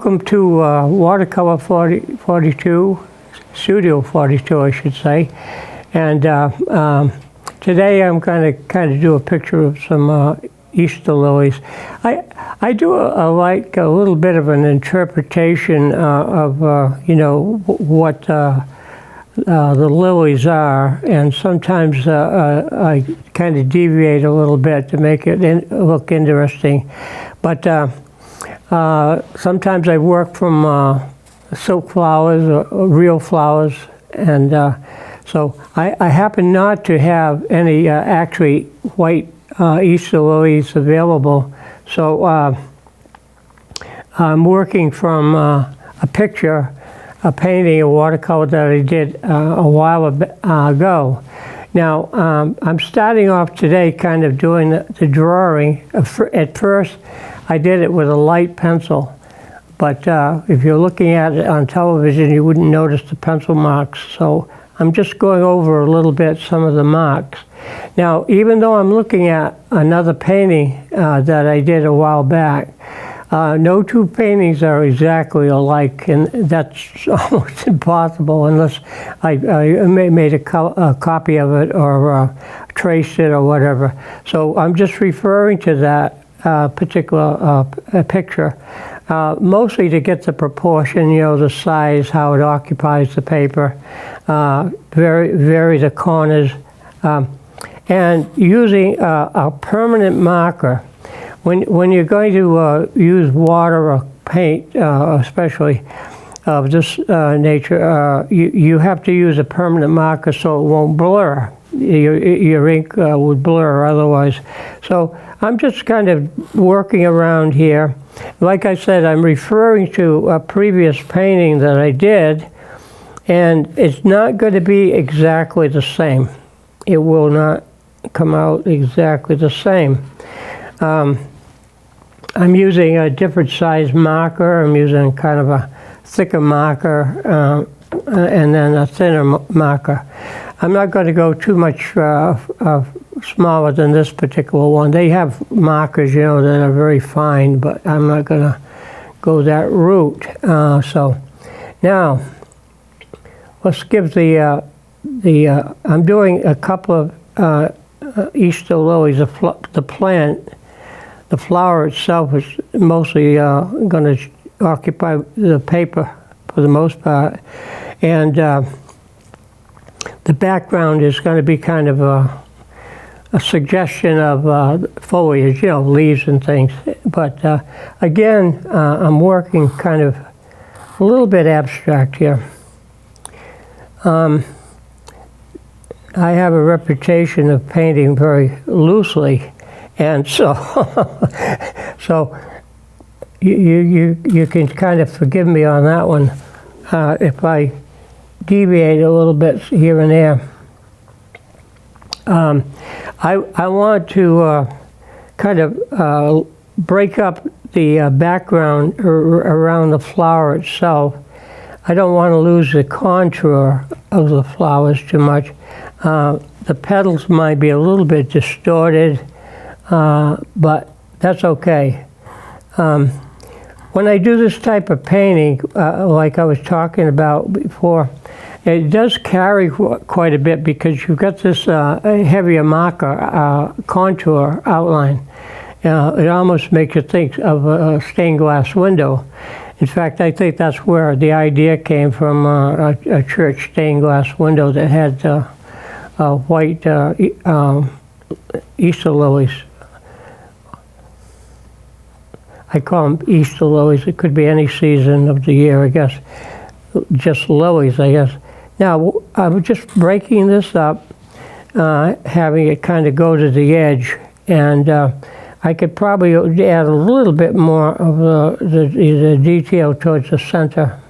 Welcome to Watercolor 42, Studio 42, I should say. And today I'm going to kind of do a picture of some Easter lilies. I do like a little bit of an interpretation of what the lilies are, and sometimes I kind of deviate a little bit to make it look interesting. But sometimes I work from silk flowers or real flowers, and so I happen not to have any actually white Easter lilies available. So I'm working from a picture, a painting, a watercolor that I did a while ago. Now, I'm starting off today kind of doing the drawing. At first, I did it with a light pencil, but if you're looking at it on television, you wouldn't notice the pencil marks. So I'm just going over a little bit some of the marks. Now, even though I'm looking at another painting that I did a while back, no two paintings are exactly alike, and that's almost impossible unless I made a copy of it or traced it or whatever. So I'm just referring to that particular picture, mostly to get the proportion, the size, how it occupies the paper, vary the corners, and using a permanent marker. When you're going to use water or paint, especially of this nature, you have to use a permanent marker so it won't blur. Your ink would blur otherwise. So I'm just kind of working around here. Like I said, I'm referring to a previous painting that I did, and it's not going to be exactly the same. It will not come out exactly the same. I'm using a different size marker. I'm using kind of a thicker marker and then a thinner marker. I'm not going to go too much smaller than this particular one. They have markers, that are very fine, but I'm not going to go that route. So now let's give I'm doing a couple of Easter lilies. The plant, the flower itself is mostly going to occupy the paper for the most part, and the background is going to be kind of a suggestion of foliage, leaves and things. But again, I'm working kind of a little bit abstract here. I have a reputation of painting very loosely, and so so you can kind of forgive me on that one if I deviate a little bit here and there. I want to kind of break up the background around the flower itself. I don't want to lose the contour of the flowers too much. The petals might be a little bit distorted, but that's okay. When I do this type of painting, like I was talking about before, it does carry quite a bit because you've got this heavier marker contour outline. It almost makes you think of a stained glass window. In fact, I think that's where the idea came from, a church stained glass window that had white Easter lilies. I call them Easter lilies. It could be any season of the year, I guess. Just lilies, I guess. Now, I'm just breaking this up, having it kind of go to the edge, and I could probably add a little bit more of the detail towards the center.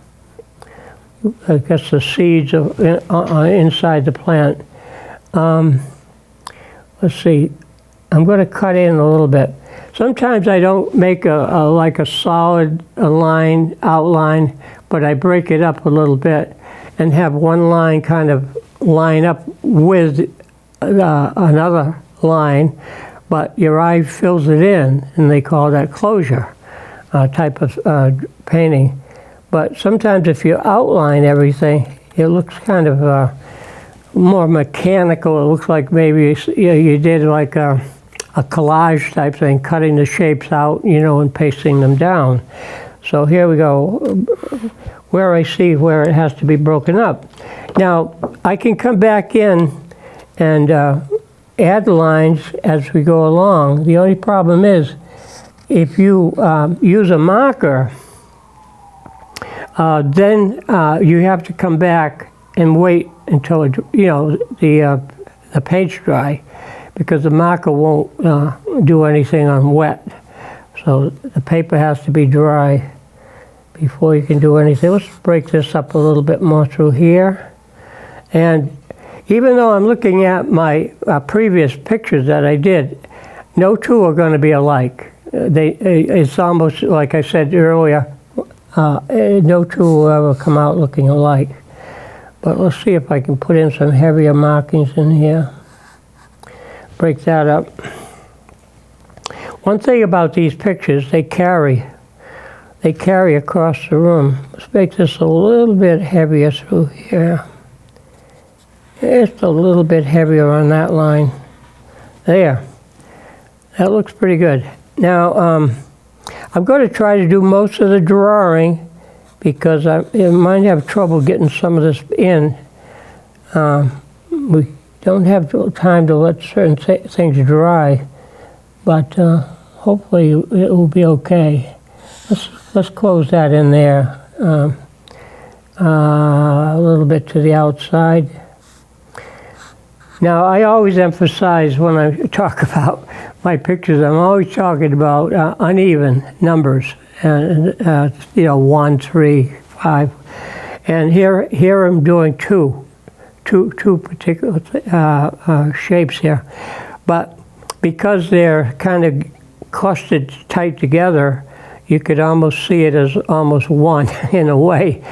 I guess the seeds inside the plant. Let's see. I'm going to cut in a little bit. Sometimes I don't make like a solid outline, but I break it up a little bit and have one line kind of line up with another line, but your eye fills it in, and they call that closure. type of painting. But sometimes if you outline everything, it looks kind of more mechanical. It looks like maybe you did like a collage type thing, cutting the shapes out, and pasting them down. So here we go, where I see where it has to be broken up. Now, I can come back in and add lines as we go along. The only problem is, if you use a marker, then you have to come back and wait until the paint's dry, because the marker won't do anything on wet. So the paper has to be dry before you can do anything. Let's break this up a little bit more through here. And even though I'm looking at my previous pictures that I did, no two are going to be alike. It's almost like I said earlier, no two will ever come out looking alike. But let's see if I can put in some heavier markings in here. Break that up. One thing about these pictures, they carry across the room. Let's make this a little bit heavier through here. Just a little bit heavier on that line. There. That looks pretty good. Now, I'm going to try to do most of the drawing, because I might have trouble getting some of this in. We don't have time to let certain things dry, but hopefully it will be okay. Let's close that in there, a little bit to the outside. Now, I always emphasize when I talk about my pictures, I'm always talking about uneven numbers, and 1, 3, 5, and here I'm doing two particular shapes here, but because they're kind of clustered tight together, you could almost see it as almost one in a way.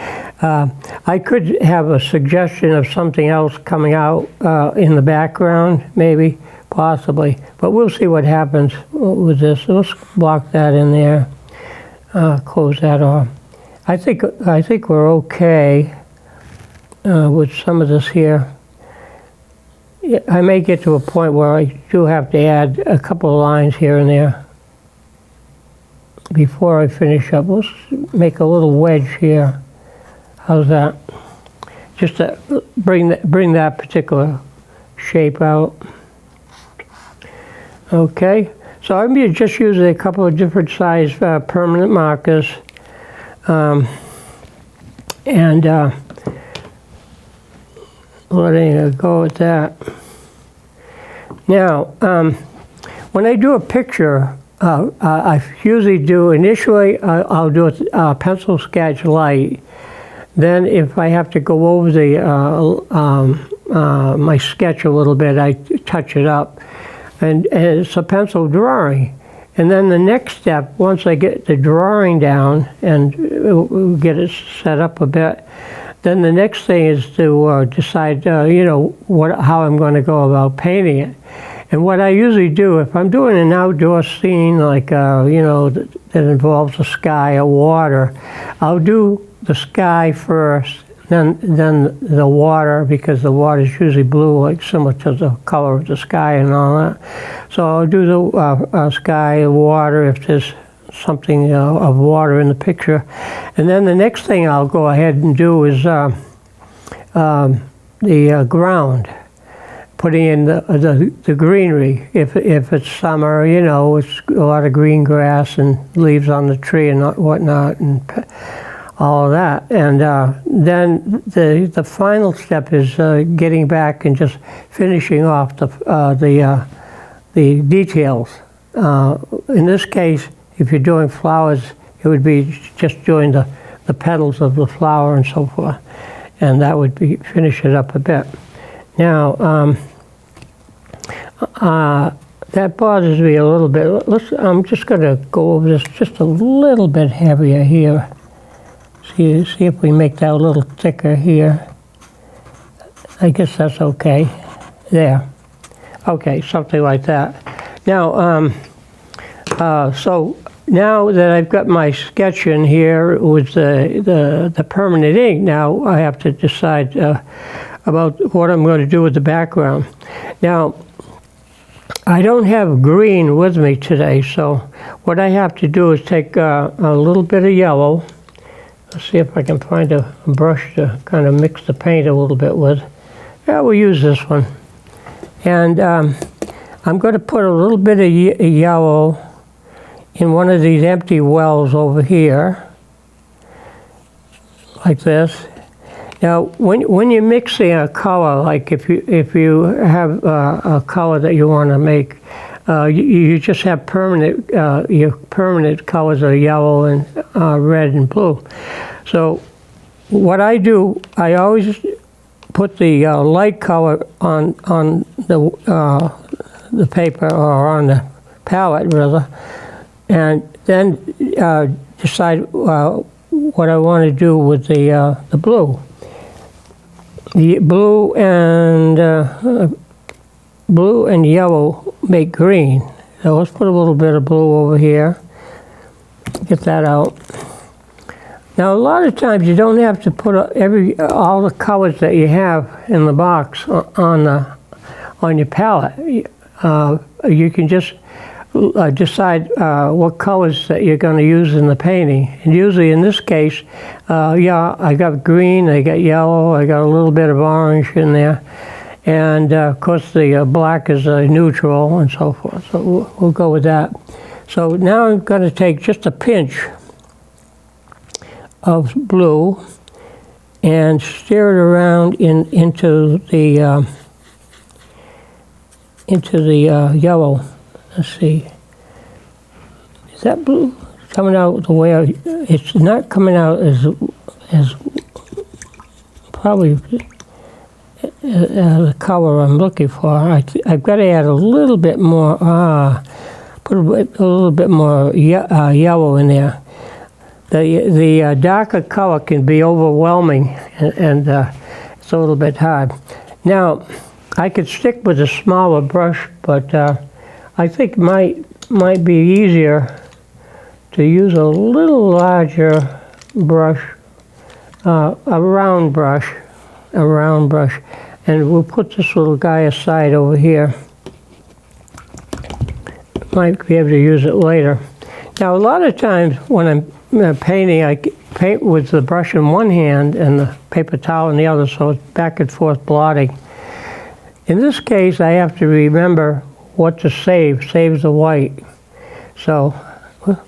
I could have a suggestion of something else coming out in the background, maybe, possibly, but we'll see what happens with this. So let's block that in there, close that off. I think we're okay with some of this here. I may get to a point where I do have to add a couple of lines here and there before I finish up. Let's make a little wedge here. How's that? Just to bring that particular shape out. Okay, so I'm just using a couple of different size permanent markers, and letting it go with that. Now, when I do a picture, I usually do, initially I'll do a pencil sketch light. Then if I have to go over the my sketch a little bit, I touch it up. And it's a pencil drawing. And then the next step, once I get the drawing down and we'll get it set up a bit, then the next thing is to decide, how I'm going to go about painting it. And what I usually do, if I'm doing an outdoor scene, like, that involves the sky or water, I'll do the sky first, then the water, because the water is usually blue, like similar to the color of the sky and all that. So I'll do the sky, water, if there's something of water in the picture. And then the next thing I'll go ahead and do is the ground, putting in the greenery. If it's summer, it's a lot of green grass and leaves on the tree and whatnot, and all of that. And then the final step is getting back and just finishing off the details. In this case, if you're doing flowers, it would be just doing the petals of the flower and so forth, and that would be finish it up a bit. Now, that bothers me a little bit. I'm just going to go over this just a little bit heavier here. See if we make that a little thicker here. I guess that's okay. There. Okay, something like that. Now, so now that I've got my sketch in here with the permanent ink, now I have to decide about what I'm going to do with the background. Now, I don't have green with me today, so what I have to do is take a little bit of yellow. Let's see if I can find a brush to kind of mix the paint a little bit with. Yeah, we'll use this one. And I'm going to put a little bit of yellow in one of these empty wells over here, like this. Now, when you're mixing a color, like if you have a color that you want to make, you just have permanent your permanent colors are yellow and red and blue. So what I do, I always put the light color on the paper, or on the palette rather, and then decide what I want to do with the blue. The blue and yellow make green. So let's put a little bit of blue over here. Get that out. Now, a lot of times you don't have to put all the colors that you have in the box on your palette. You can just decide what colors that you're going to use in the painting. And usually in this case, yeah, I got green, I got yellow, I got a little bit of orange in there. And of course the black is neutral and so forth. So we'll go with that. So now I'm going to take just a pinch of blue and stir it around into the yellow. Let's see. Is that blue coming out the way it's not coming out as probably the color I'm looking for. I've got to add a little bit more. Put a little bit more yellow in there. The darker color can be overwhelming, and it's a little bit hard. Now, I could stick with a smaller brush, but I think it might be easier to use a little larger brush, a round brush, and we'll put this little guy aside over here. Might be able to use it later. Now, a lot of times when I'm painting, I paint with the brush in one hand and the paper towel in the other, so it's back and forth blotting. In this case, I have to remember what to save the white. So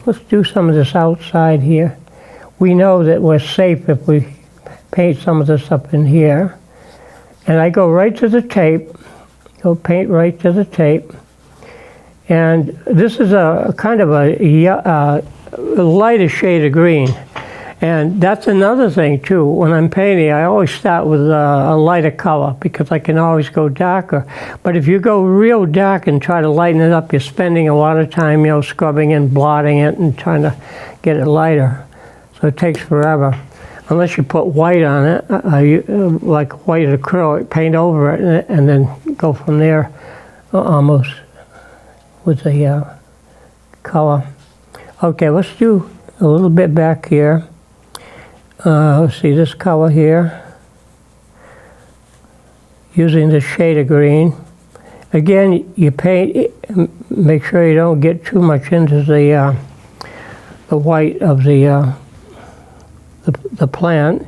let's do some of this outside here. We know that we're safe if we paint some of this up in here. And I go right to the tape, paint right to the tape. And this is a kind of a lighter shade of green. And that's another thing too. When I'm painting, I always start with a lighter color because I can always go darker. But if you go real dark and try to lighten it up, you're spending a lot of time, scrubbing and blotting it and trying to get it lighter. So it takes forever. Unless you put white on it, like white acrylic, paint over it, and then go from there almost with the color. Okay, let's do a little bit back here. Let's see this color here, using this shade of green. Again, you paint, make sure you don't get too much into the white of the plant.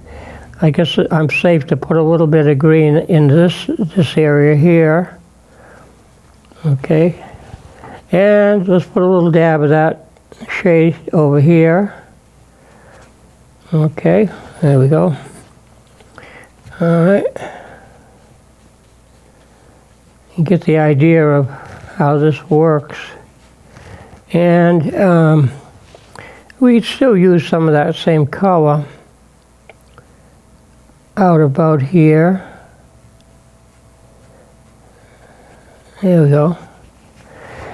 I guess I'm safe to put a little bit of green in this area here. Okay, and let's put a little dab of that shade over here. Okay, there we go. All right. You get the idea of how this works. And we'd still use some of that same color out about here. There we go.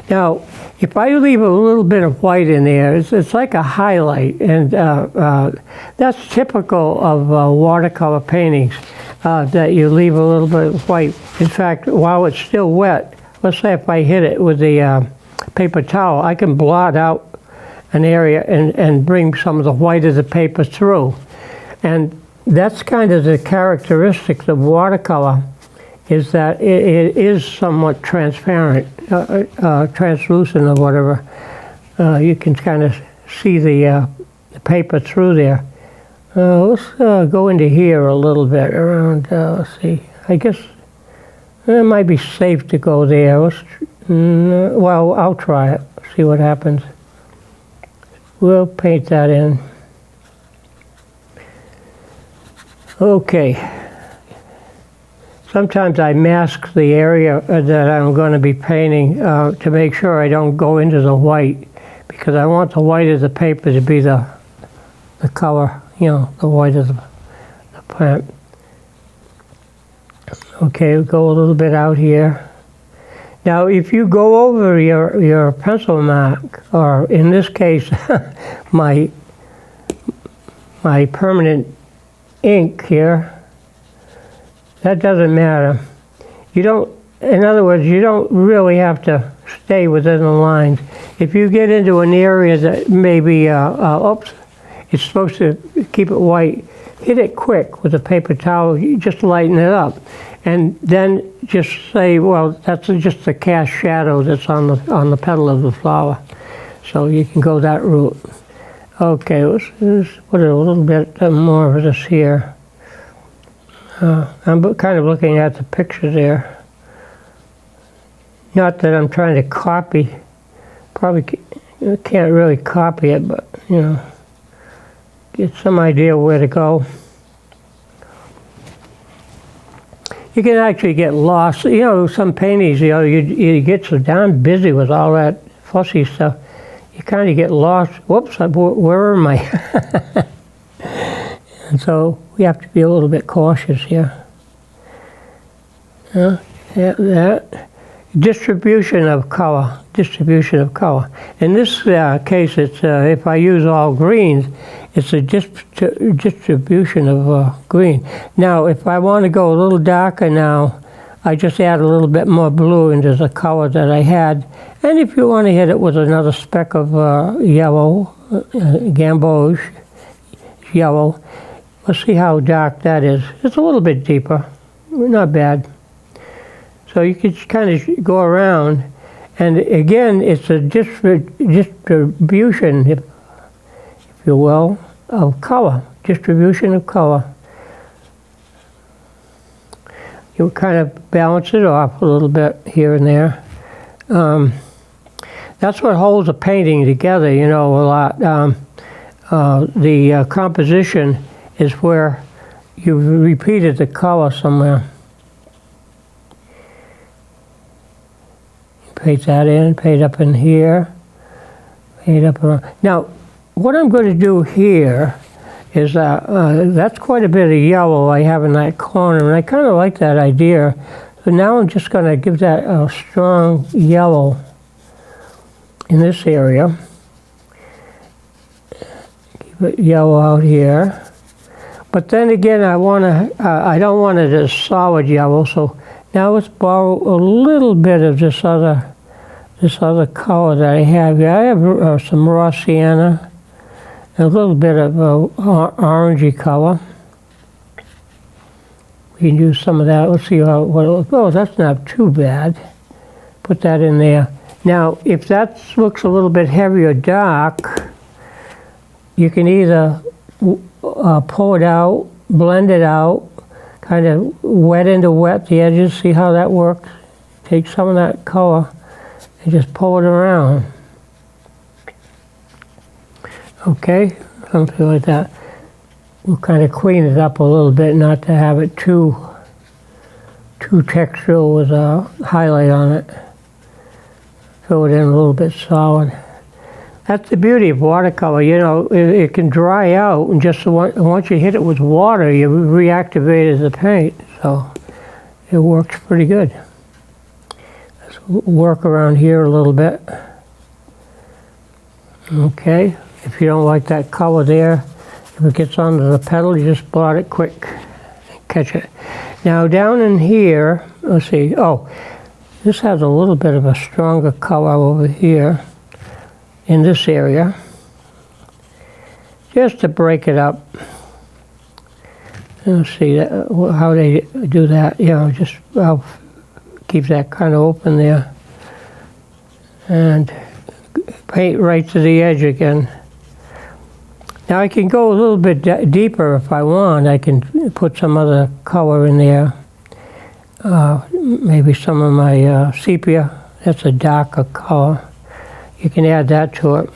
Now, if I leave a little bit of white in there, it's like a highlight, and that's typical of watercolor paintings, that you leave a little bit of white. In fact, while it's still wet, let's say if I hit it with the paper towel, I can blot out an area and bring some of the white of the paper through. And that's kind of the characteristics of watercolor, is that it is somewhat transparent, translucent or whatever. You can kind of see the paper through there. Let's go into here a little bit around, let's see, I guess it might be safe to go there. Well, I'll try it, see what happens. We'll paint that in. Okay. Sometimes I mask the area that I'm going to be painting to make sure I don't go into the white, because I want the white of the paper to be the color, the white of the plant. Okay, we'll go a little bit out here. Now, if you go over your pencil mark, or in this case, my permanent ink here, that doesn't matter. In other words, you don't really have to stay within the lines. If you get into an area that maybe, it's supposed to keep it white, hit it quick with a paper towel, you just lighten it up. And then just say, well, that's just the cast shadow that's on the petal of the flower. So you can go that route. Okay, let's put a little bit more of this here. I'm kind of looking at the picture there. Not that I'm trying to copy. Probably can't really copy it, but, get some idea where to go. You can actually get lost. Some paintings, you get so darn busy with all that fussy stuff, you kind of get lost. Whoops, where am I? And so we have to be a little bit cautious here. That distribution of color. In this case, it's if I use all greens, it's a distribution of green. Now, if I want to go a little darker now, I just add a little bit more blue into the color that I had. And if you want to hit it with another speck of yellow, gamboge yellow, let's see how dark that is. It's a little bit deeper, not bad. So you can kind of go around, and again, it's a distribution, if you will, of color. Distribution of color. You kind of balance it off a little bit here and there. That's what holds a painting together, a lot. The composition is where you've repeated the color somewhere. Paint that in, paint up in here, paint up around. Now, what I'm going to do here is that's quite a bit of yellow I have in that corner, and I kind of like that idea. So now I'm just going to give that a strong yellow in this area. Keep it yellow out here. But then again, I don't want it as solid yellow, so now let's borrow a little bit of this other color that I have here. I have some raw sienna, and a little bit of orangey color. We can use some of that. Let's see what it looks. Oh, that's not too bad. Put that in there. Now, if that looks a little bit heavy or dark, you can either pull it out, blend it out, kind of wet the edges, see how that works? Take some of that color and just pull it around. Okay, something like that. We'll kind of clean it up a little bit, not to have it too textural with a highlight on it. Fill it in a little bit solid. That's the beauty of watercolor. It can dry out, and just once you hit it with water, you reactivated the paint. So it works pretty good. Let's work around here a little bit. Okay, if you don't like that color there, if it gets onto the petal, you just blot it quick and catch it. Now down in here, let's see. Oh, this has a little bit of a stronger color over here. In this area, just to break it up. Let's see how they do that. You know, just keep that kind of open there, and paint right to the edge again. Now I can go a little bit deeper if I want. I can put some other color in there. Maybe some of my sepia. That's a darker color. You can add that to it.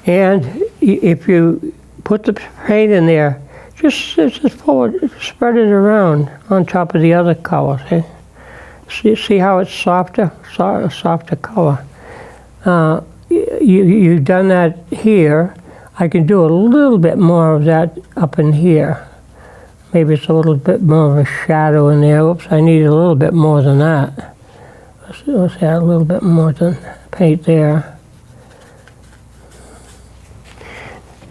And if you put the paint in there, just spread it around on top of the other color. See how it's softer? Softer color. You've done that here. I can do a little bit more of that up in here. Maybe it's a little bit more of a shadow in there. Oops, I need a little bit more than that. Let's add a little bit more than paint there.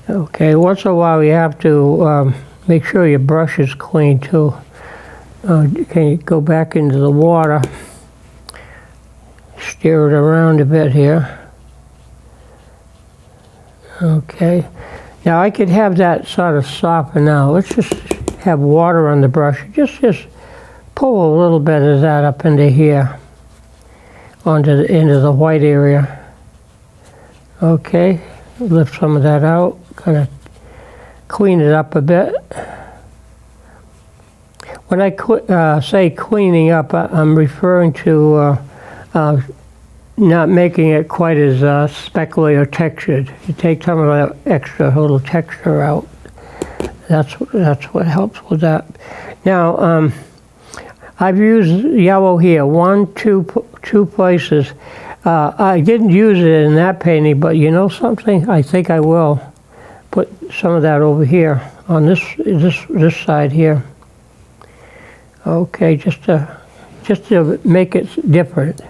Okay, once in a while you have to make sure your brush is clean too. Can you go back into the water? Steer it around a bit here. Okay, now I could have that sort of soften now. Let's just have water on the brush. Just pull a little bit of that up into here, into the white area. Okay, lift some of that out, kind of clean it up a bit. When I say cleaning up, I'm referring to not making it quite as speckly or textured. You take some of that extra little texture out. That's what helps with that. Now, I've used yellow here, two places. I didn't use it in that painting, but you know something? I think I will put some of that over here on this side here. Okay, just to make it different.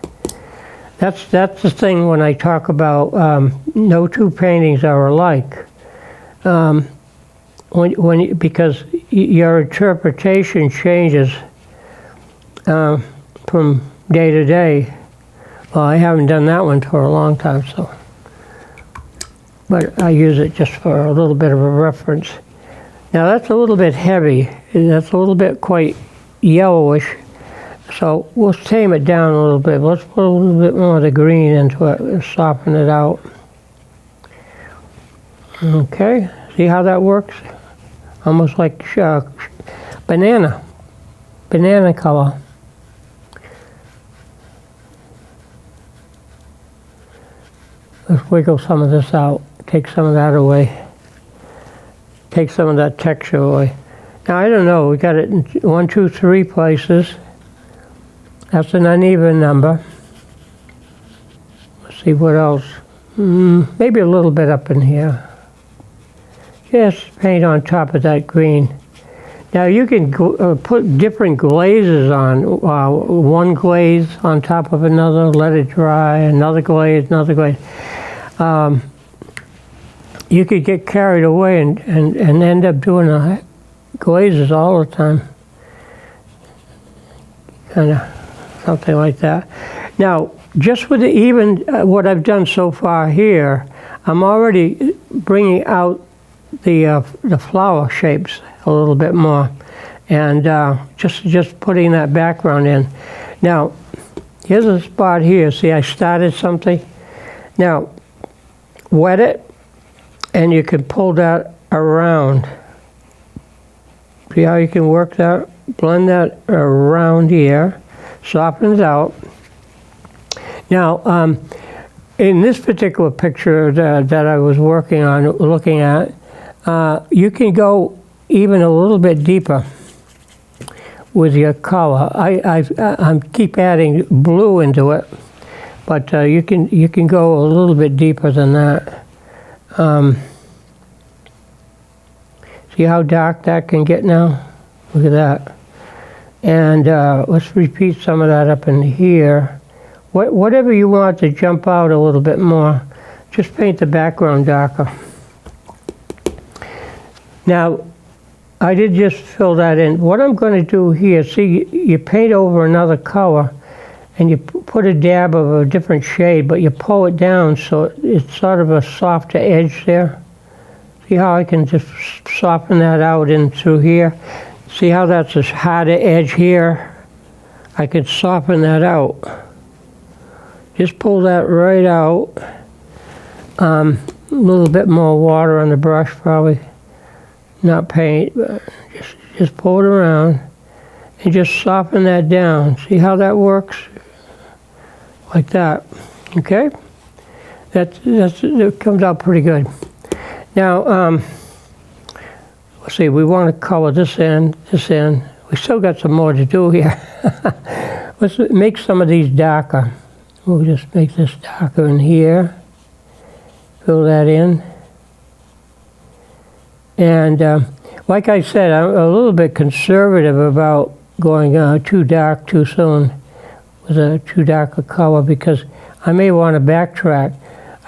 That's the thing when I talk about no two paintings are alike. Because your interpretation changes from day to day. Well, I haven't done that one for a long time, so. But I use it just for a little bit of a reference. Now that's a little bit heavy. That's a little bit quite yellowish. So we'll tame it down a little bit. Let's put a little bit more of the green into it and soften it out. Okay, see how that works? Almost like banana color. Let's wiggle some of this out. Take some of that away. Take some of that texture away. Now I don't know, we got it in 1, 2, 3 places. That's an uneven number. Let's see what else. Maybe a little bit up in here. Just paint on top of that green. Now you can put different glazes on. One glaze on top of another, let it dry, another glaze, another glaze. You could get carried away and end up doing glazes all the time. Kind of something like that. Now, just with what I've done so far here, I'm already bringing out the flower shapes a little bit more, and just putting that background in. Now, here's a spot here. See, I started something. Now, wet it, and you can pull that around. See how you can work that? Blend that around here. Soften it out. Now, in this particular picture that I was looking at, you can go even a little bit deeper with your color. I keep adding blue into it, but you can go a little bit deeper than that. See how dark that can get now? Look at that. And let's repeat some of that up in here. Whatever you want to jump out a little bit more, just paint the background darker. Now, I did just fill that in. What I'm going to do here, see, you paint over another color, and you put a dab of a different shade, but you pull it down so it's sort of a softer edge there. See how I can just soften that out in through here? See how that's a harder edge here? I could soften that out. Just pull that right out. A little bit more water on the brush, probably. Not paint, but just pull it around and just soften that down. See how that works? Like that, okay? It comes out pretty good. Now, let's see, we want to color this in. We still got some more to do here. Let's make some of these darker. We'll just make this darker in here. Fill that in. And like I said, I'm a little bit conservative about going too dark too soon with a too dark a color, because I may want to backtrack.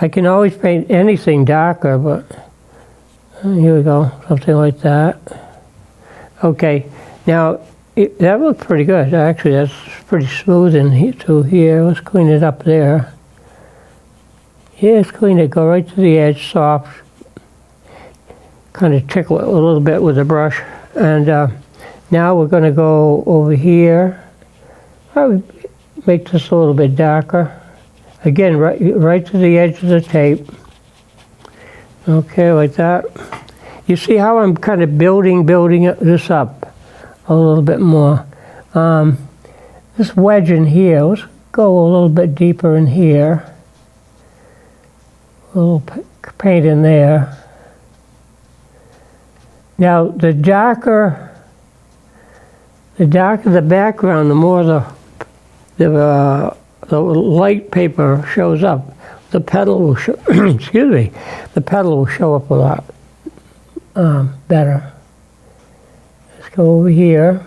I can always paint anything darker, but here we go, something like that. Okay, now that looks pretty good. Actually, that's pretty smooth in here, through here. Let's clean it up there. Yeah, let's clean it, go right to the edge, soft. Kind of tickle it a little bit with the brush. And now we're going to go over here. Probably make this a little bit darker. Again, right to the edge of the tape. Okay, like that. You see how I'm kind of building this up a little bit more. This wedge in here, let's go a little bit deeper in here. A little paint in there. Now, the darker the background, the more the light paper shows up. The petal will show, excuse me, the petal will show up a lot better. Let's go over here.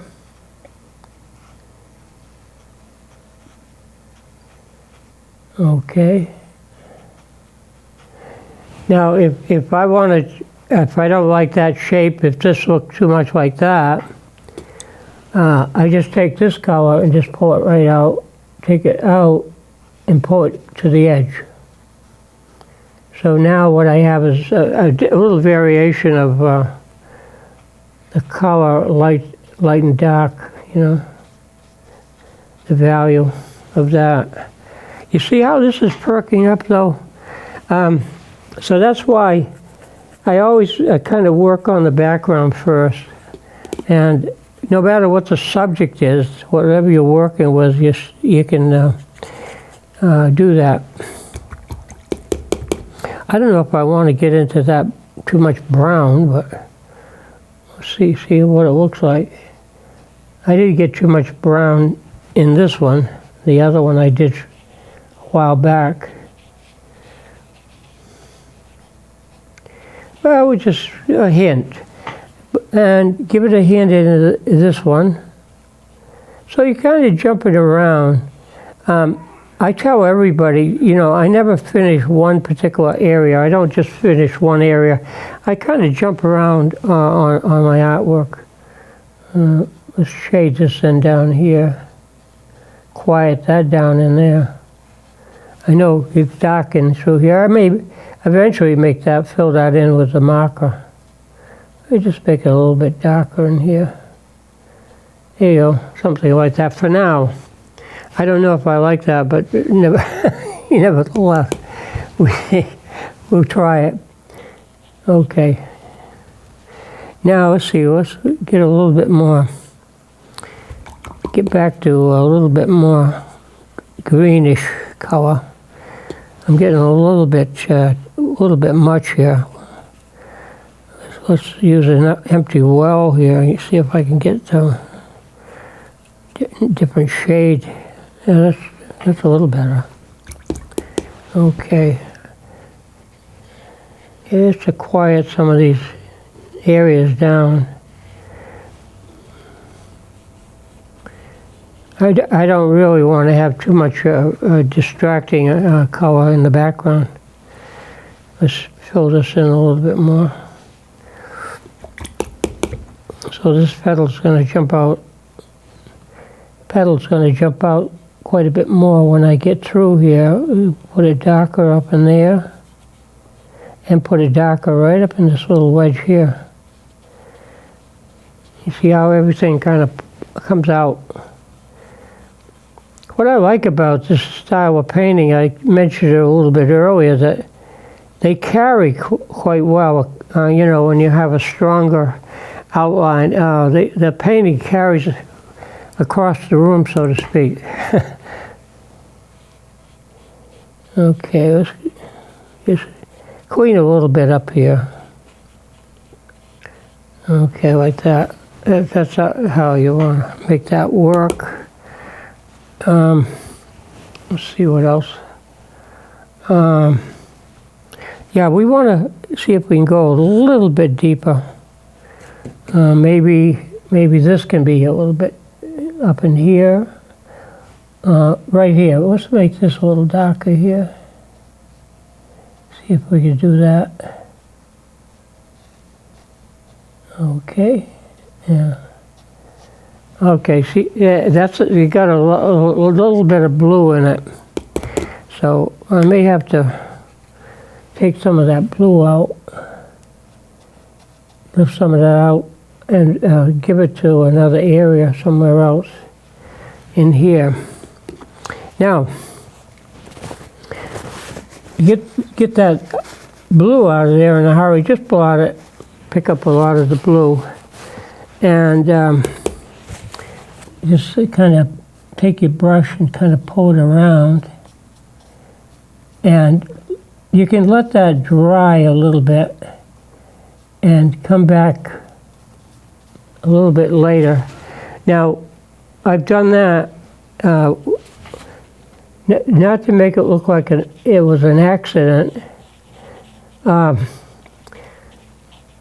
Okay. Now, if I want to, if I don't like that shape, if this looks too much like that, I just take this color and just pull it right out, take it out, and pull it to the edge. So now what I have is a little variation of the color, light and dark, you know, the value of that. You see how this is perking up though? So that's why I always kind of work on the background first, and no matter what the subject is, whatever you're working with, you can do that. I don't know if I want to get into that too much brown, but see what it looks like. I didn't get too much brown in this one. The other one I did a while back. Well, just a hint. And give it a hint in this one. So you're kind of jumping around. I tell everybody, you know, I never finish one particular area. I don't just finish one area. I kind of jump around on my artwork. Let's shade this in down here. Quiet that down in there. I know it's darkened through here. I may eventually fill that in with the marker. I just make it a little bit darker in here. There you go, something like that for now. I don't know if I like that, but nevertheless, we'll try it. Okay. Now let's see, let's get a little bit more, get back to a little bit more greenish color. I'm getting a little bit much here. Let's use an empty well here. You see if I can get some different shade. Yeah, that's a little better. Okay. Just to quiet some of these areas down. I don't really want to have too much distracting color in the background. Let's fill this in a little bit more. So this petal's going to jump out. Petal's going to jump out quite a bit more when I get through here. Put it darker up in there, and put it darker right up in this little wedge here. You see how everything kind of comes out. What I like about this style of painting, I mentioned it a little bit earlier, that they carry quite well. You know, when you have a stronger outline, the painting carries across the room, so to speak. Okay, let's just clean a little bit up here. Okay, like that. That's how you want to make that work. Let's see what else. Yeah, we want to see if we can go a little bit deeper. Maybe this can be a little bit up in here. Right here. Let's make this a little darker here. See if we can do that. Okay. Yeah. Okay. See, yeah, you got a little bit of blue in it. So I may have to take some of that blue out, lift some of that out, and give it to another area somewhere else in here. Now, get that blue out of there in a hurry. Just pull out it, pick up a lot of the blue, and just kind of take your brush and kind of pull it around. And you can let that dry a little bit and come back a little bit later. Now, I've done that not to make it look like it was an accident.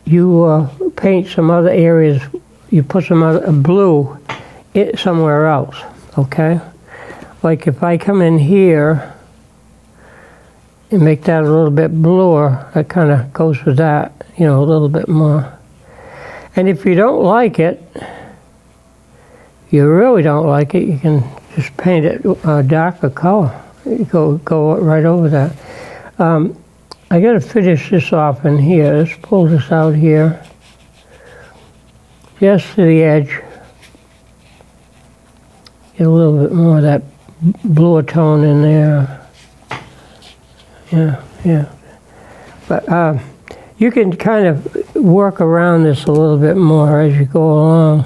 You paint some other areas, you put some other blue somewhere else, okay? Like if I come in here and make that a little bit bluer, that kind of goes with that, you know, a little bit more. And if you don't like it, you really don't like it, you can just paint it a darker color. You go right over that. I got to finish this off in here. Let's pull this out here, just to the edge. Get a little bit more of that bluer tone in there. Yeah. But you can kind of work around this a little bit more as you go along.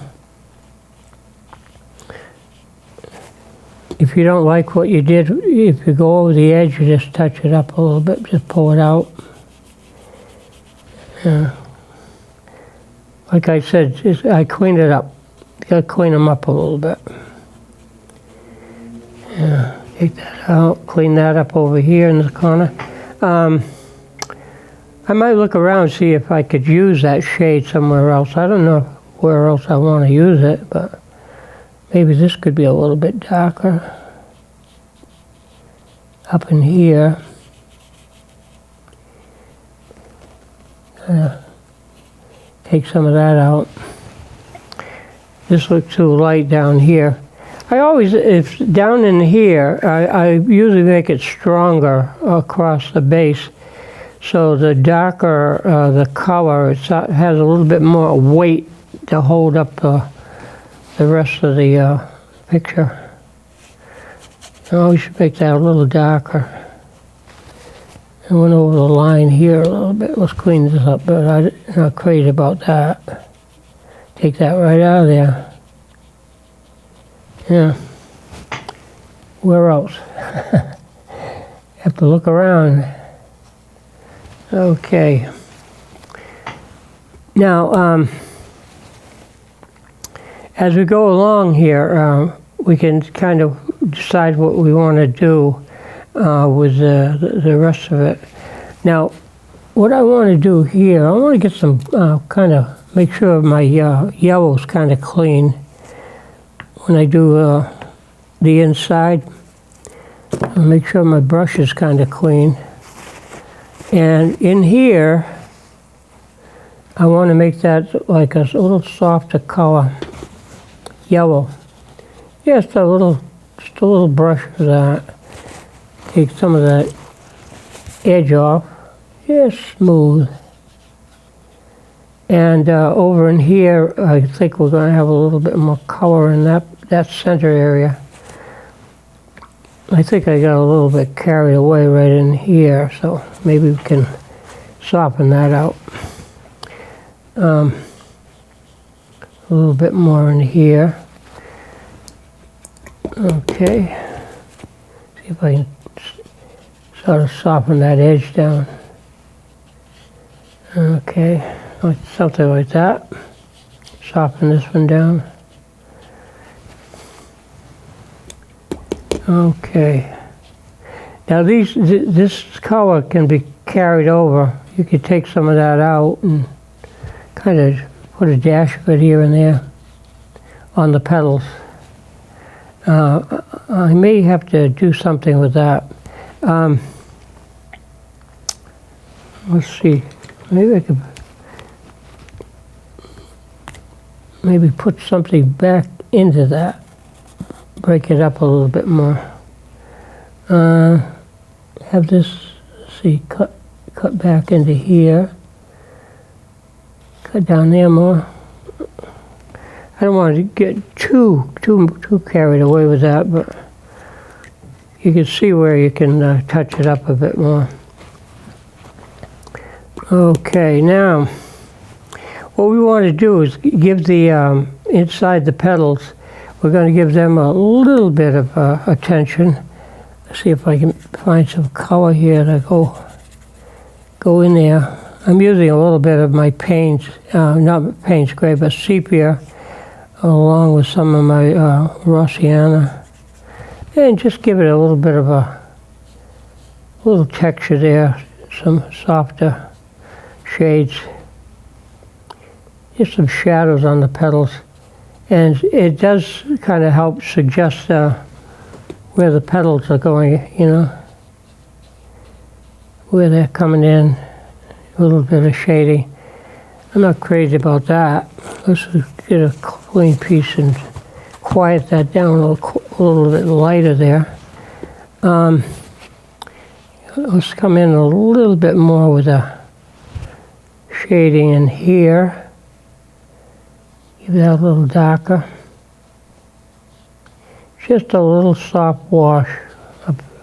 If you don't like what you did, if you go over the edge, you just touch it up a little bit, just pull it out. Like I said, I cleaned it up. You gotta clean them up a little bit. Yeah, take that out, clean that up over here in the corner. I might look around and see if I could use that shade somewhere else. I don't know where else I want to use it, but maybe this could be a little bit darker. Up in here. Take some of that out. This looks too light down here. I always, if down in here, I usually make it stronger across the base. So the darker the color, it has a little bit more weight to hold up the rest of the picture. I always should make that a little darker. I went over the line here a little bit. Let's clean this up, but I'm not crazy about that. Take that right out of there. Yeah. Where else? Have to look around. Okay. Now, as we go along here, we can kind of decide what we want to do with the rest of it. Now, what I want to do here, I want to get some kind of, make sure my yellow's kind of clean when I do the inside. I'll make sure my brush is kind of clean. And in here, I want to make that like a little softer color, yellow. Just a little Just a little brush of that. Take some of that edge off. Just smooth. And over in here, I think we're going to have a little bit more color in that center area. I think I got a little bit carried away right in here, so maybe we can soften that out. A little bit more in here. Okay. See if I can sort of soften that edge down. Okay, like something like that. Soften this one down. Okay. Now this color can be carried over. You could take some of that out and kind of put a dash of it here and there on the petals. I may have to do something with that. Let's see. Maybe I could maybe put something back into that. Break it up a little bit more. Have this, see, cut back into here. Cut down there more. I don't want to get too carried away with that, but you can see where you can touch it up a bit more. Okay, now what we want to do is give the inside the petals, we're going to give them a little bit of attention. Let's see if I can find some color here to go in there. I'm using a little bit of my Payne's, not Payne's gray, but sepia, along with some of my Rossiana, and just give it a little bit of a little texture there, some softer shades, just some shadows on the petals, and it does kind of help suggest where the petals are going, you know, where they're coming in, a little bit of shading. I'm not crazy about that. Let's get a clean piece and quiet that down a little bit lighter there. Let's come in a little bit more with a shading in here. Give that a little darker. Just a little soft wash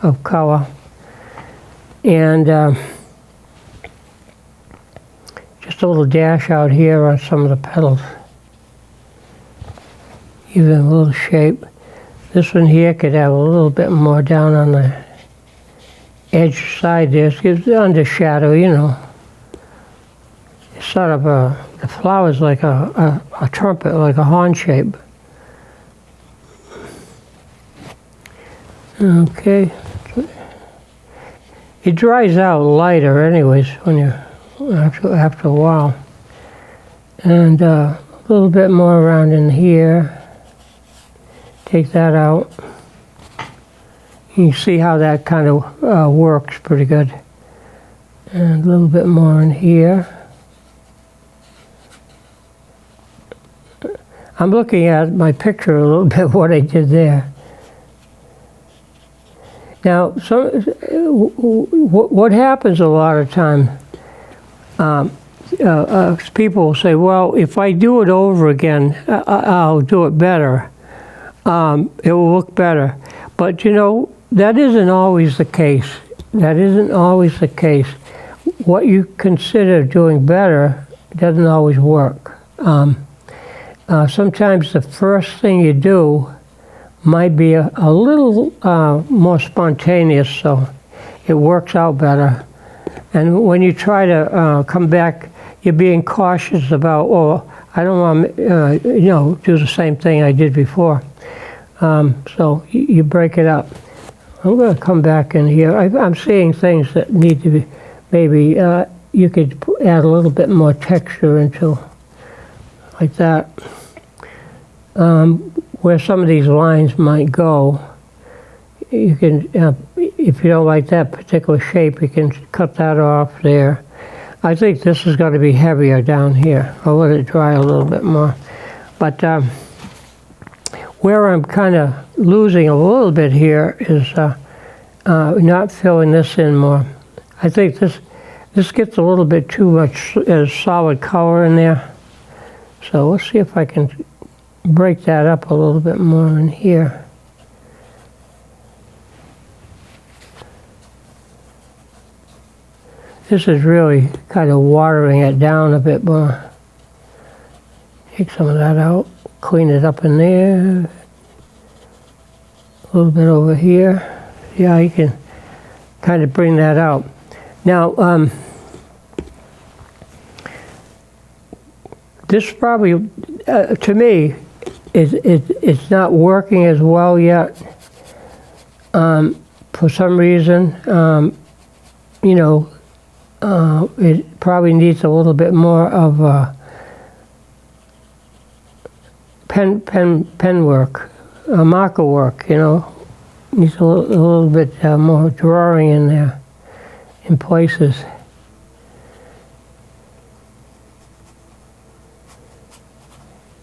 of color. And just a little dash out here on some of the petals. Give them a little shape. This one here could have a little bit more down on the edge side there. It gives the under shadow, you know. It's sort of the flower's like a trumpet, like a horn shape. Okay. It dries out lighter anyways when you after a while. And a little bit more around in here. Take that out. You can see how that kind of works pretty good. And a little bit more in here. I'm looking at my picture a little bit, what I did there. Now, what happens a lot of time, people will say, well, if I do it over again, I'll do it better. It will look better. But, you know, that isn't always the case. That isn't always the case. What you consider doing better doesn't always work. Sometimes the first thing you do might be a little more spontaneous, so it works out better. And when you try to come back, you're being cautious about, oh, I don't want to, you know, do the same thing I did before. So you break it up. I'm going to come back in here. I'm seeing things that need to be, maybe you could add a little bit more texture into, like that. Where some of these lines might go, you can, if you don't like that particular shape, you can cut that off there. I think this is going to be heavier down here. I'll let it dry a little bit more. But Where I'm kind of losing a little bit here is not filling this in more. I think this gets a little bit too much solid color in there. So let's see if I can break that up a little bit more in here. This is really kind of watering it down a bit more. Take some of that out, clean it up in there. A little bit over here. Yeah, you can kind of bring that out. Now, this probably, to me, it's not working as well yet. For some reason, you know, it probably needs a little bit more of pen work, marker work. You know, needs a little bit more drawing in there, in places.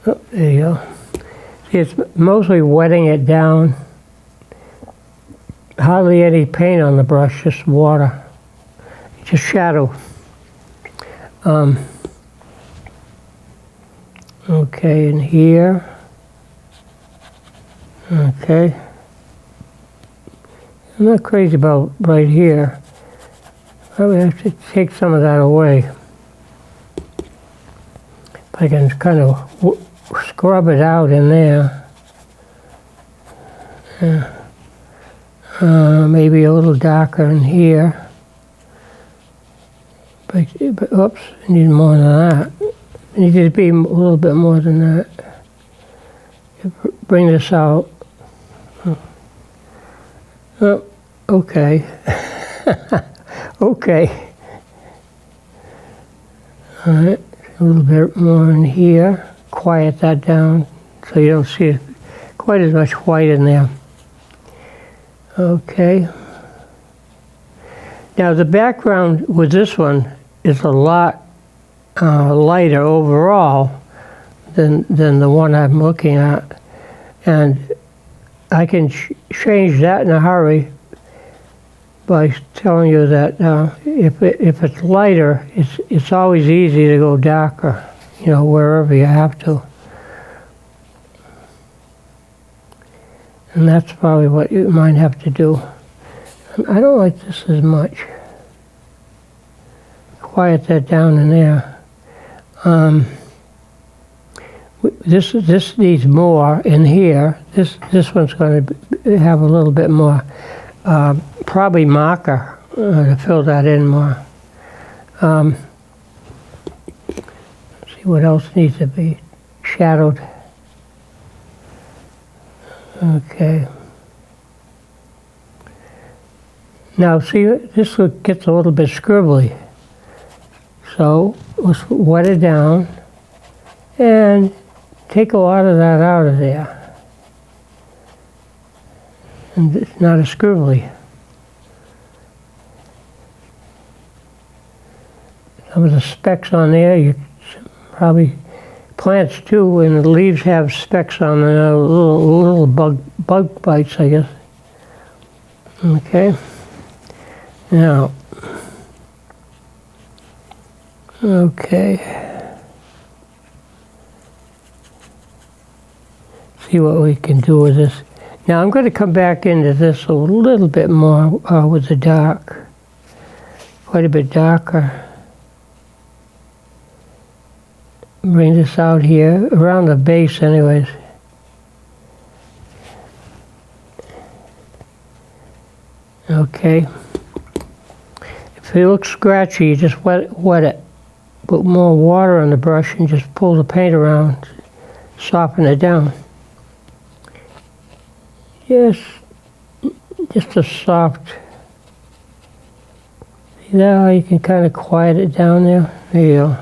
Oh, there you go. See, it's mostly wetting it down. Hardly any paint on the brush, just water. Just shadow. Okay, and here. Okay. I'm not crazy about right here. Probably have to take some of that away. If I can kind of scrub it out in there. Maybe a little darker in here. But oops, I need more than that. I need to be a little bit more than that. Bring this out. Oh, okay. Okay. All right, a little bit more in here. Quiet that down so you don't see quite as much white in there. Okay. Now the background with this one is a lot lighter overall than the one I'm looking at, and I can change that in a hurry by telling you that if it's lighter, it's always easy to go darker, you know, wherever you have to. And that's probably what you might have to do. I don't like this as much. Quiet that down in there. This needs more in here. This one's going to have a little bit more, probably marker to fill that in more. See what else needs to be shadowed. Okay. Now see, this gets a little bit scribbly. So let's wet it down and take a lot of that out of there. And it's not as scribbly. Some of the specks on there, you probably, plants too, and the leaves have specks on them, little bug bites, I guess. Okay. Now, okay. See what we can do with this. Now I'm going to come back into this a little bit more with the dark. Quite a bit darker. Bring this out here, around the base anyways. Okay. If it looks scratchy, just wet it. Put more water on the brush and just pull the paint around, soften it down. Yes, just a soft. See that how you can kind of quiet it down there? There you go.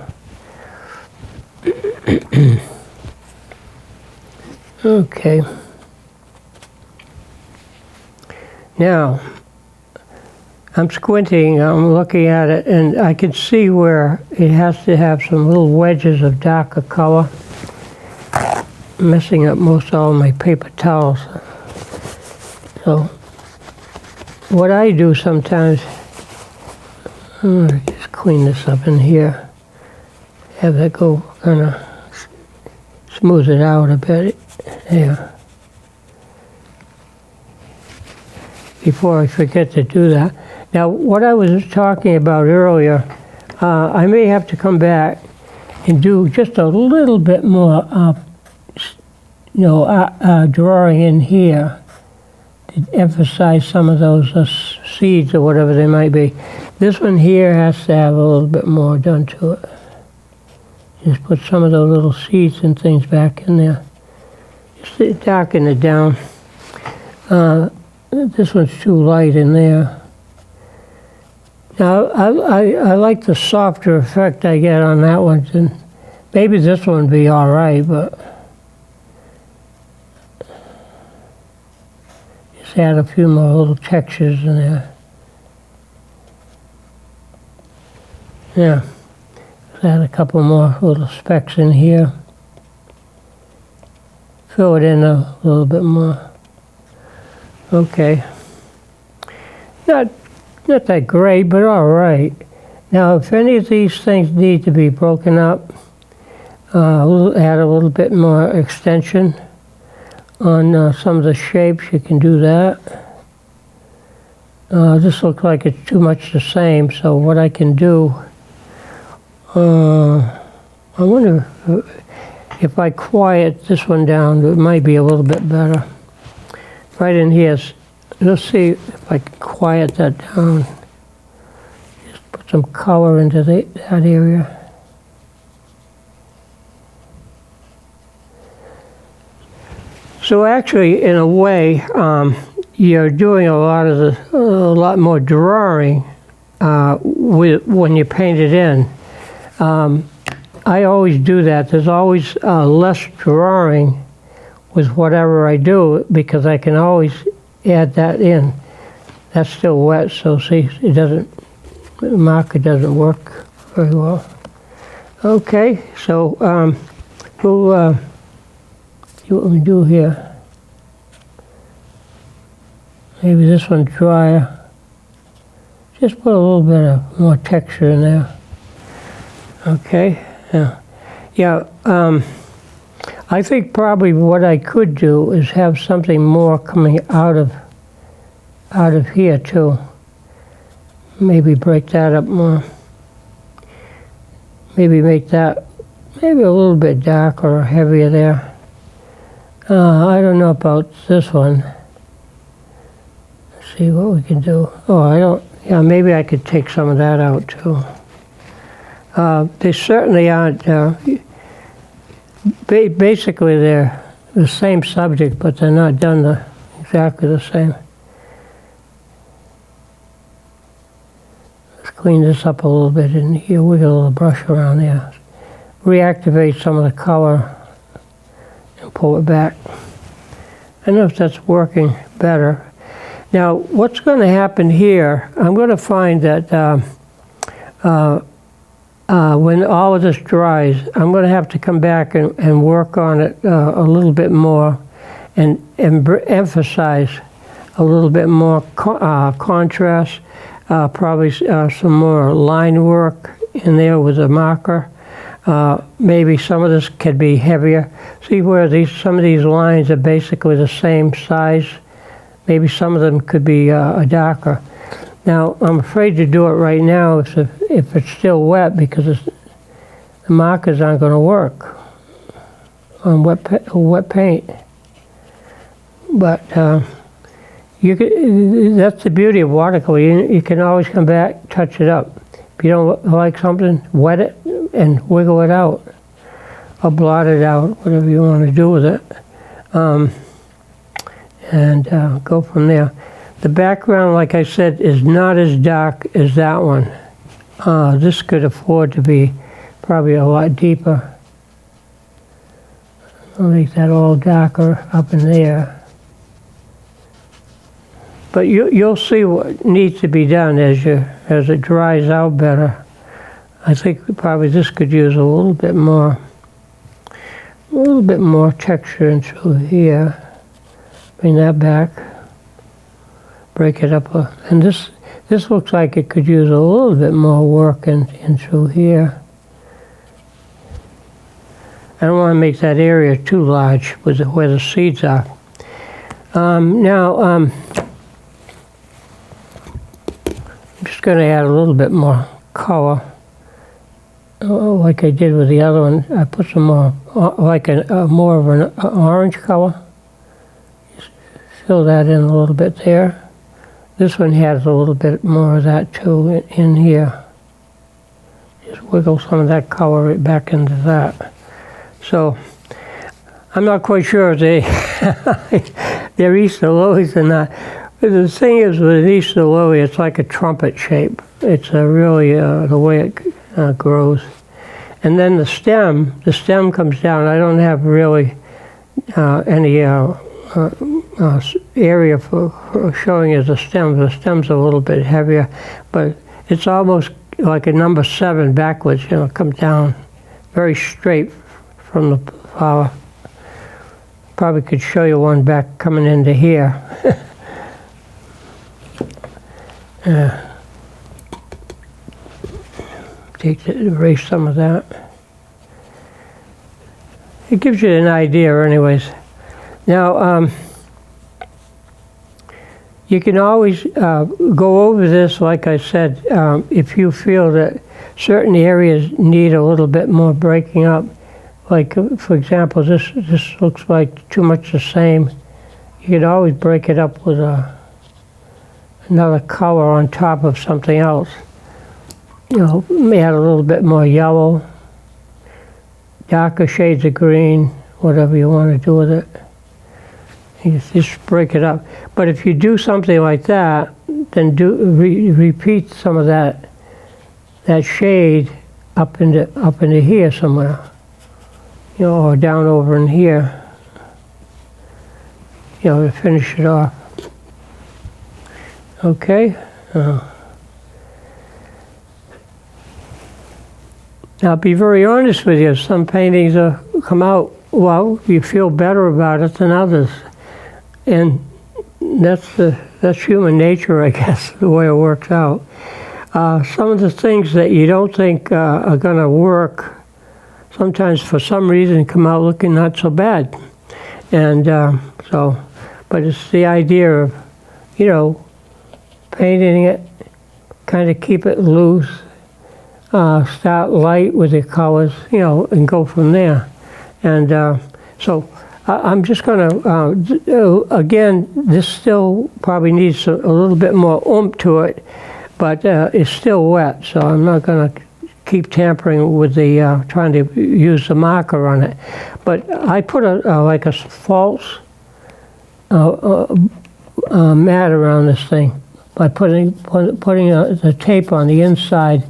Okay. Now, I'm squinting, I'm looking at it, and I can see where it has to have some little wedges of darker color. messing up most all my paper towels. So what I do sometimes, I'm gonna just clean this up in here. Have that go kind of smooth it out a bit. There. Before I forget to do that. Now, what I was talking about earlier, I may have to come back and do just a little bit more, drawing in here to emphasize some of those seeds or whatever they might be. This one here has to have a little bit more done to it. Just put some of those little seeds and things back in there. Just darken it down. This one's too light in there. Now, I like the softer effect I get on that one. And maybe this one would be all right, but just add a few more little textures in there. Yeah. Add a couple more little specks in here. Fill it in a little bit more. Okay. Not that great, but all right. Now, if any of these things need to be broken up, add a little bit more extension on some of the shapes. You can do that. This looks like it's too much the same, so what I can do, I wonder if I quiet this one down, it might be a little bit better. Right in here, let's see if I can quiet that down. Just put some color into that area. So actually, in a way, you're doing a lot more drawing when you paint it in. I always do that. There's always less drawing with whatever I do because I can always add that in. That's still wet, so see, the marker doesn't work very well. Okay, so we'll see what we do here. Maybe this one's drier. Just put a little bit of more texture in there. Okay, yeah. I think probably what I could do is have something more coming out of here too. Maybe break that up more. Maybe make that maybe a little bit darker or heavier there. I don't know about this one. Let's see what we can do. Yeah, maybe I could take some of that out too. They certainly aren't, basically they're the same subject, but they're not done exactly the same. Let's clean this up a little bit in here, wiggle a little brush around there. Reactivate some of the color and pull it back. I don't know if that's working better. Now, what's going to happen here, I'm going to find that when all of this dries, I'm going to have to come back and work on it a little bit more and emphasize a little bit more contrast, probably some more line work in there with a marker. Maybe some of this could be heavier. See where some of these lines are basically the same size? Maybe some of them could be darker. Now, I'm afraid to do it right now if it's still wet because the markers aren't going to work on wet paint. But that's the beauty of watercolor. You can always come back, touch it up. If you don't like something, wet it and wiggle it out. Or blot it out, whatever you want to do with it. And go from there. The background, like I said, is not as dark as that one. This could afford to be probably a lot deeper. I'll make that all darker up in there. But you'll see what needs to be done as it dries out better. I think probably this could use a little bit more little bit more texture in through here. Bring that back. Break it up. And this looks like it could use a little bit more work in through here. I don't want to make that area too large with where the seeds are. Now, I'm just going to add a little bit more color, like I did with the other one. I put some more, like more of an orange color. Just fill that in a little bit there. This one has a little bit more of that too in here. Just wiggle some of that color right back into that. So, I'm not quite sure if they're Easter lilies or not. But the thing is with an Easter lily, it's like a trumpet shape. It's really the way it grows. And then the stem comes down. I don't have really any area for showing you the stem. The stem's a little bit heavier, but it's almost like a number 7 backwards. It comes down very straight from the flower. Probably could show you one back coming into here. Erase some of that. It gives you an idea anyways. Now, you can always go over this, like I said, if you feel that certain areas need a little bit more breaking up. Like, for example, this looks like too much the same. You could always break it up with another color on top of something else. May add a little bit more yellow, darker shades of green, whatever you want to do with it. You just break it up. But if you do something like that, then repeat some of that shade up into here somewhere. Or down over in here, to finish it off. Okay. Now, I'll be very honest with you. Some paintings come out, well, you feel better about it than others. And that's human nature, I guess, the way it works out. Some of the things that you don't think are going to work sometimes for some reason come out looking not so bad. And but it's the idea of, painting it, kind of keep it loose, start light with the colors, and go from there. And so I'm just going to, again, this still probably needs a little bit more oomph to it, but it's still wet, so I'm not going to keep tampering with the, trying to use the marker on it. But I put like a false mat around this thing by putting the tape on the inside,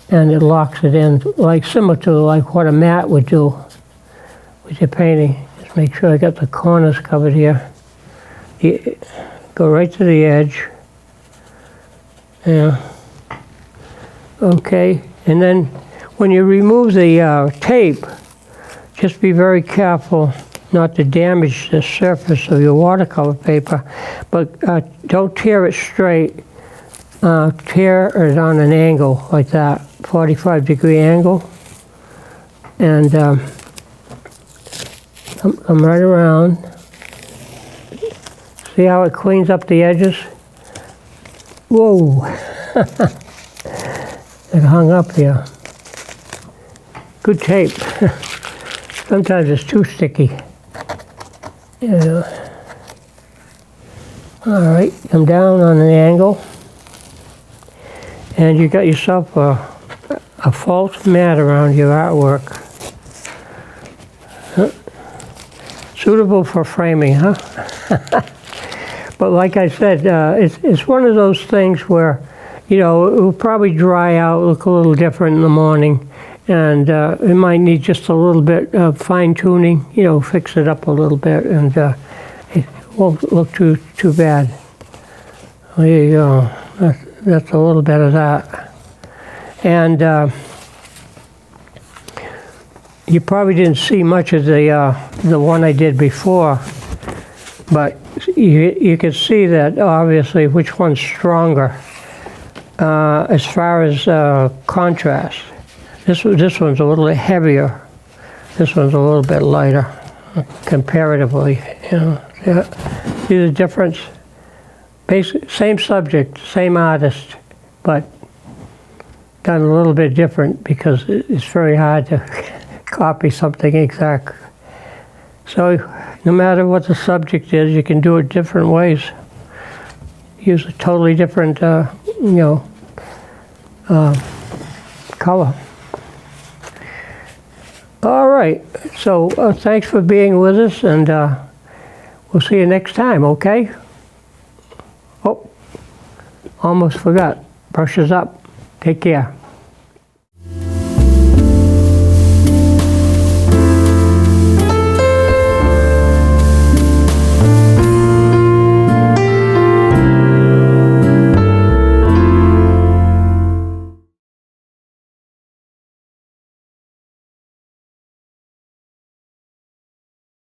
and it locks it in, like similar to like what a mat would do with your painting. Just make sure I got the corners covered here. Go right to the edge. Yeah. Okay, and then when you remove the tape, just be very careful not to damage the surface of your watercolor paper, but don't tear it straight. Tear it on an angle like that, 45-degree angle, and come right around. See how it cleans up the edges? Whoa! It hung up here. Good tape. Sometimes it's too sticky. Yeah. All right, come down on an angle, and you got yourself a false mat around your artwork. Suitable for framing, huh? But like I said, it's one of those things where, it will probably dry out, look a little different in the morning, and it might need just a little bit of fine tuning, fix it up a little bit, and it won't look too bad. There you go. That's a little bit of that. And you probably didn't see much of the one I did before, but you can see that obviously which one's stronger as far as contrast. This one's a little heavier. This one's a little bit lighter, comparatively. You know, yeah. See the difference? Basic, same subject, same artist, but done a little bit different because it's very hard to copy something exact. So no matter what the subject is, you can do it different ways. Use a totally different, color. All right, so thanks for being with us, and we'll see you next time, okay? Oh, almost forgot. Brushes up. Take care.